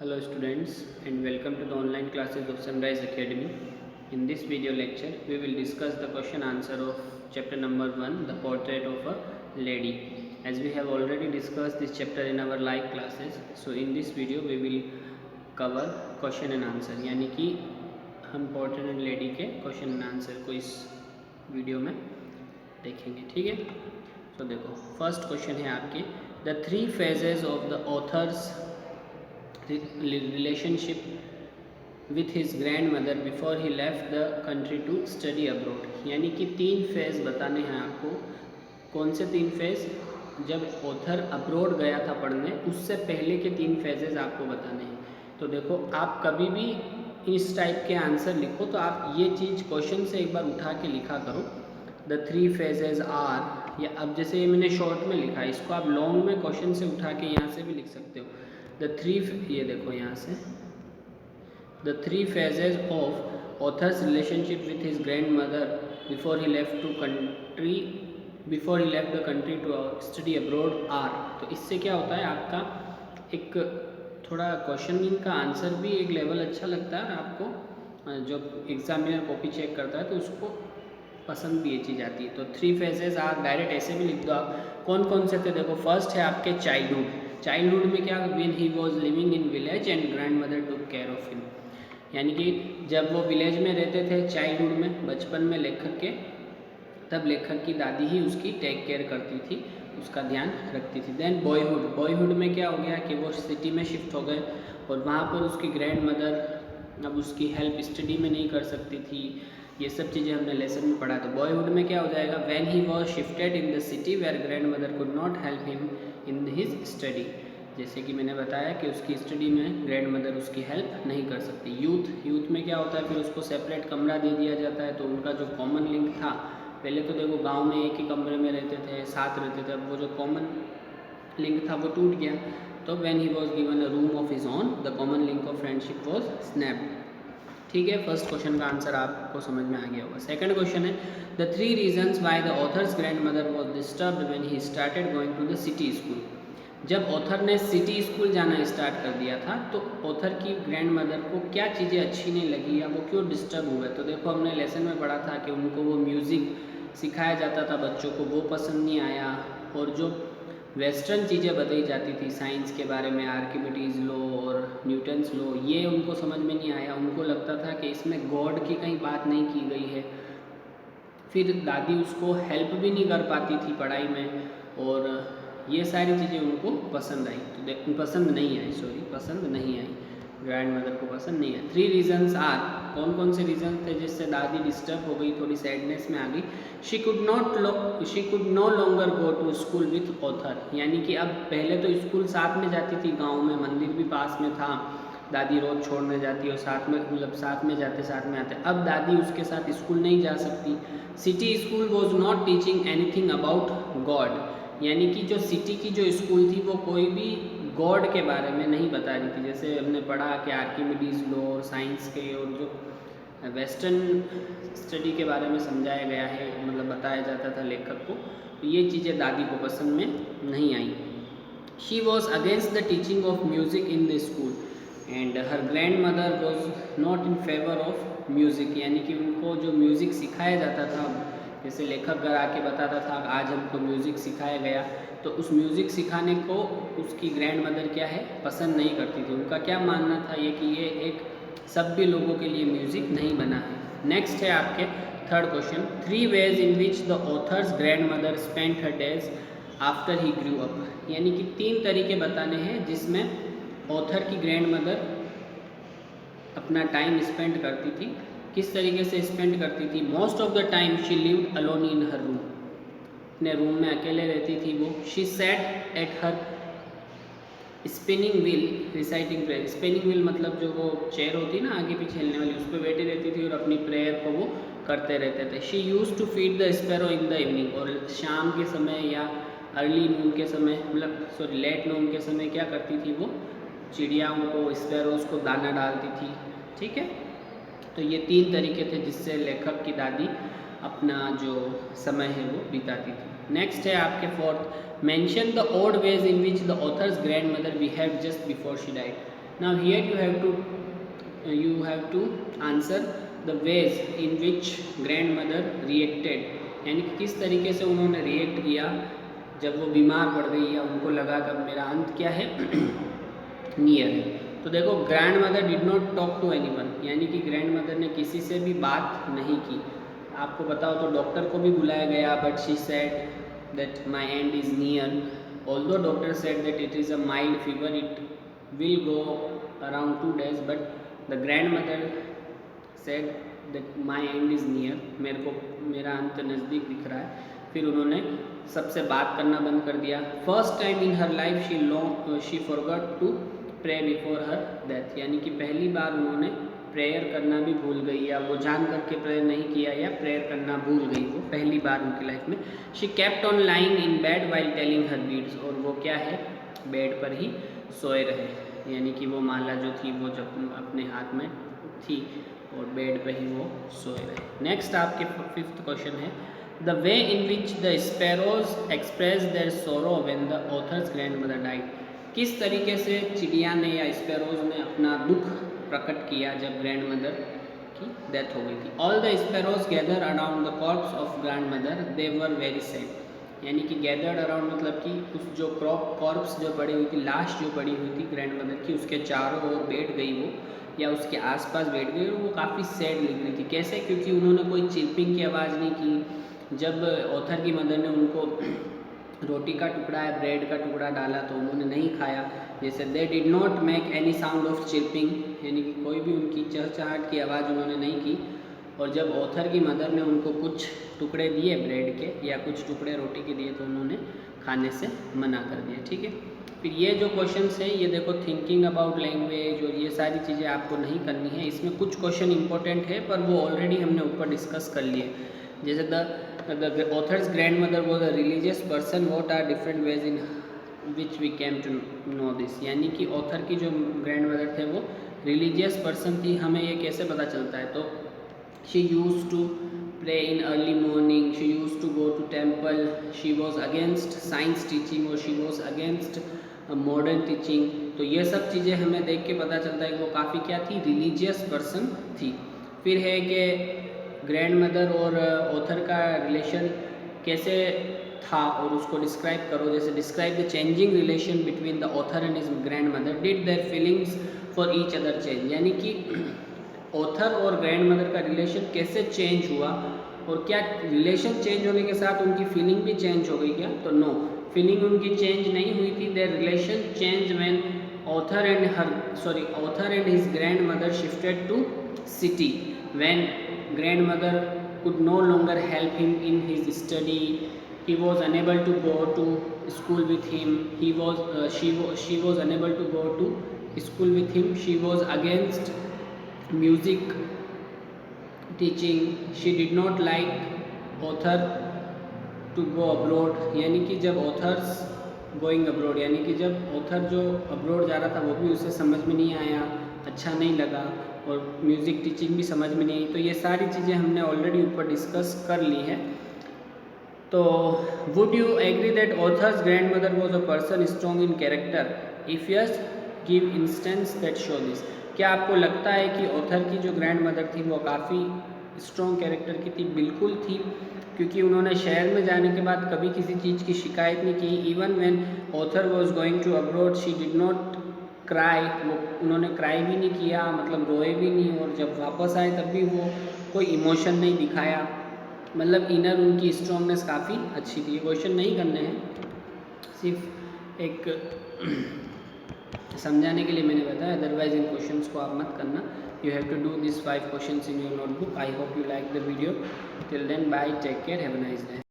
Hello students and welcome to the online classes of Sunrise Academy. In this video lecture we will discuss the question answer of chapter number 1, the portrait of a lady. As we have already discussed this chapter in our live classes, so in this video we will cover question and answer, यानी कि हम portrait and lady के question and answer को इस video में देखेंगे. ठीक है, तो देखो फर्स्ट क्वेश्चन है आपके the 3 phases of the author's relationship with his grandmother before he left the country to study abroad. यानी कि 3 फेज़ बताने हैं आपको. कौन से 3 फेज़? जब ऑथर अब्रॉड गया था पढ़ने उससे पहले के 3 फेजेस आपको बताने हैं. तो देखो आप कभी भी इस टाइप के आंसर लिखो तो आप ये चीज़ क्वेश्चन से एक बार उठा के लिखा करो. द 3 फेजेस आर, या अब जैसे मैंने शॉर्ट में लिखा है इसको आप लॉन्ग में क्वेश्चन से उठा के यहाँ से भी लिख सकते हो. ये देखो यहाँ से the 3 phases of author's relationship with his grandmother before he left the country to study abroad are. तो इससे क्या होता है आपका एक थोड़ा क्वेश्चनिंग का आंसर भी एक लेवल अच्छा लगता है आपको. जो एग्जामिनर कॉपी चेक करता है तो उसको पसंद भी ये चीज़ आती है. तो 3 phases आप डायरेक्ट ऐसे भी लिख दो. आप कौन कौन से थे? देखो फर्स्ट है आपके चाइल्डहुड में क्या, when he was living in village and grandmother took care of him. यानी कि जब वो विलेज में रहते थे चाइल्डहुड में, बचपन में लेखक के, तब लेखक की दादी ही उसकी टेक केयर करती थी, उसका ध्यान रखती थी. देन बॉयहुड में क्या हो गया कि वो सिटी में शिफ्ट हो गए और वहाँ पर उसकी ग्रैंडमदर अब उसकी हेल्प स्टडी में नहीं कर सकती थी. ये सब चीज़ें हमने लेसन में पढ़ा. तो बॉयहुड में क्या हो जाएगा, when he was shifted in the city where grandmother could not help him in his study. जैसे कि मैंने बताया कि उसकी स्टडी में ग्रैंडमदर उसकी हेल्प नहीं कर सकती. यूथ में क्या होता है, फिर उसको सेपरेट कमरा दे दिया जाता है. तो उनका जो कॉमन लिंक था, पहले तो देखो गांव में एक ही कमरे में रहते थे, साथ रहते थे, अब वो जो कॉमन लिंक था वो टूट गया. तो when he was given a room of his own the common link of friendship was snapped. ठीक है, फर्स्ट क्वेश्चन का आंसर आपको समझ में आ गया होगा. सेकंड क्वेश्चन है the 3 reasons why the author's grandmother was disturbed when he started going to the city school. जब ऑथर ने सिटी स्कूल जाना स्टार्ट कर दिया था तो ऑथर की ग्रैंडमदर को क्या चीज़ें अच्छी नहीं लगी या वो क्यों डिस्टर्ब हुए. तो देखो हमने लेसन में पढ़ा था कि उनको वो म्यूज़िक सिखाया जाता था बच्चों को, वो पसंद नहीं आया. और जो वेस्टर्न चीज़ें बताई जाती थी साइंस के बारे में, आर्किमिडीज लॉ और न्यूटन्स लॉ, ये उनको समझ में नहीं आया. उनको लगता था कि इसमें गॉड की कहीं बात नहीं की गई है. फिर दादी उसको हेल्प भी नहीं कर पाती थी पढ़ाई में, और ये सारी चीज़ें उनको पसंद आई. तो पसंद नहीं आई, ग्रैंडमदर को पसंद नहीं आई. 3 रीजंस आर, कौन कौन से रीजन थे जिससे दादी डिस्टर्ब हो गई, थोड़ी सैडनेस में आ गई. She could no longer go to school with author. यानी कि अब पहले तो स्कूल साथ में जाती थी, गांव में मंदिर भी पास में था, दादी रोज़ छोड़ने जाती और साथ में जाते साथ में आते. अब दादी उसके साथ स्कूल नहीं जा सकती. City school was not teaching anything about God. यानी कि जो सिटी की जो स्कूल थी वो कोई भी गॉड के बारे में नहीं बता रही थी. जैसे हमने पढ़ा कि आर्किमिडीज लॉ और साइंस के और जो वेस्टर्न स्टडी के बारे में समझाया गया है, मतलब बताया जाता था लेखक को, तो ये चीज़ें दादी को पसंद में नहीं आई. She was against the teaching of music in the school and her grandmother was not in favour of music. यानी कि उनको जो म्यूज़िक सिखाया जाता था, जैसे लेखक घर आके बताता था आज हमको म्यूज़िक सिखाया गया, तो उस म्यूज़िक सिखाने को उसकी ग्रैंडमदर क्या है, पसंद नहीं करती थी. उनका क्या मानना था ये कि ये एक सभी लोगों के लिए म्यूज़िक नहीं बना है. नेक्स्ट है आपके third question 3 ways in which the author's grandmother spent her days after he grew up. यानी कि 3 तरीके बताने हैं जिसमें ऑथर की ग्रैंडमदर अपना टाइम स्पेंड करती थी. किस तरीके से स्पेंड करती थी? Most of the time she lived alone in her room. अपने रूम में अकेले रहती थी वो. She set at her spinning wheel reciting prayer. Spinning wheel मतलब जो वो चेयर होती ना आगे पीछे हिलने वाली, उस पर बैठी रहती थी और अपनी प्रेयर को वो करते रहते थे. She use to feed the sparrow in the evening. और शाम के समय या अर्ली नून के समय, मतलब लेट नून के समय क्या करती थी वो, चिड़ियाओं को, स्पैरोज को दाना डालती थी. ठीक है, तो ये 3 तरीके थे जिससे लेखक की दादी अपना जो समय है वो बिताती थी. नेक्स्ट है आपके fourth, mention the odd veg in which the author's grandmother behaved just before she died. Now here you have to answer the ways in which grandmother reacted, यानी कि किस तरीके से उन्होंने रिएक्ट किया जब वो बीमार पड़ गई या उनको लगा कि मेरा अंत क्या है नियर है। तो देखो, grandmother did not talk to anyone, यानी कि ग्रैंड मदर ने किसी से भी बात नहीं की। आपको बताओ तो डॉक्टर को भी बुलाया गया, but she said that my and is near. Although doctor said that it is a mild fever, it will go around 2 days, but the grand mother said that my and is near, मेरा अंत नज़दीक दिख रहा है। फिर उन्होंने सबसे बात करना बंद कर दिया। First time in her life she forgot to pray before her death, यानी कि पहली बार उन्होंने प्रेयर करना भी भूल गई, या वो जान करके प्रेयर नहीं किया या प्रेयर करना भूल गई, वो पहली बार उनकी लाइफ में। She kept on lying in bed while telling her beads, और वो क्या है, बेड पर ही सोए रहे, यानी कि वो माला जो थी वो जब अपने हाथ में थी और बेड पर ही वो सोए रहे। नेक्स्ट आपके 5th क्वेश्चन है, the way in which the sparrows express their sorrow when the author's grandmother died, किस तरीके से चिड़िया ने या स्पैरोज ने अपना दुख प्रकट किया जब ग्रैंडमदर की डेथ हो गई थी। All the sparrows gather around the corps of grandmother, they were very sad, यानी कि गैदर्ड अराउंड मतलब कि उस जो कॉर्प्स जो पड़ी हुई थी, लाश जो पड़ी हुई थी ग्रैंडमदर की, उसके चारों ओर बैठ गई वो, या उसके आसपास बैठ गई, और वो काफ़ी सैड लग रही थी। कैसे? क्योंकि उन्होंने कोई चिल्पिंग की आवाज़ नहीं की। जब ऑथर की मदर ने उनको रोटी का टुकड़ा या ब्रेड का टुकड़ा डाला तो उन्होंने नहीं खाया। जैसे they did not make any sound of chirping, यानी कि कोई भी उनकी चहचहाट की आवाज़ उन्होंने नहीं की। और जब ऑथर की मदर ने उनको कुछ टुकड़े दिए ब्रेड के या कुछ टुकड़े रोटी के दिए तो उन्होंने खाने से मना कर दिया। ठीक है, फिर ये जो क्वेश्चंस है ये देखो, थिंकिंग अबाउट लैंग्वेज और ये सारी चीज़ें आपको नहीं करनी है। इसमें कुछ क्वेश्चन इंपॉर्टेंट है पर वो ऑलरेडी हमने ऊपर डिस्कस कर लिए। जैसे the author's grandmother was a religious person, what are different ways in which we came to know this, यानी कि ऑथर की जो ग्रैंडमदर थे वो रिलीजियस पर्सन थी। हमें ये कैसे पता चलता है? तो she used to pray in early morning, she used to go to temple, she was against science teaching और she was against modern teaching। तो ये सब चीज़ें हमें देख के पता चलता है कि वो काफ़ी क्या थी, रिलीजियस पर्सन थी। फिर है कि ग्रैंड मदर और ऑथर का रिलेशन कैसे था और उसको डिस्क्राइब करो। जैसे describe the changing relation between the author and his grandmother, did their feelings for each other change, यानी कि ऑथर और ग्रैंड मदर का रिलेशन कैसे चेंज हुआ और क्या रिलेशन चेंज होने के साथ उनकी फीलिंग भी चेंज हो गई क्या? तो नो, फीलिंग उनकी चेंज नहीं हुई थी। Their relation change when author and his grandmother shifted to city, when grandmother could no longer help him in his study, he was unable to go to school with him, she was unable to go to school with him, she was against music teaching, she did not like author to go abroad, यानी कि जब authors going abroad, यानी कि जब author जो abroad जा रहा था वो भी उसे समझ में नहीं आया, अच्छा नहीं लगा, और म्यूज़िक टीचिंग भी समझ में नहीं आई। तो ये सारी चीज़ें हमने ऑलरेडी ऊपर डिस्कस कर ली है। तो would you agree that author's grandmother was a person strong in character? If yes, give instance that show this. क्या आपको लगता है कि ऑथर की जो ग्रैंड मदर थी वो काफ़ी स्ट्रॉन्ग कैरेक्टर की थी? बिल्कुल थी, क्योंकि उन्होंने शहर में जाने के बाद कभी किसी चीज़ की शिकायत नहीं की। Even when author was going to abroad she did not cry, वो उन्होंने क्राई भी नहीं किया, मतलब रोए भी नहीं, और जब वापस आए तब भी वो कोई इमोशन नहीं दिखाया। मतलब इनर उनकी स्ट्रॉन्गनेस काफ़ी अच्छी थी। ये क्वेश्चन नहीं करने हैं, सिर्फ एक समझाने के लिए मैंने बताया, अदरवाइज इन क्वेश्चंस को आप मत करना। You have to do this 5 questions in your notebook. I hope you like the video. Till then bye, take care, have a nice day.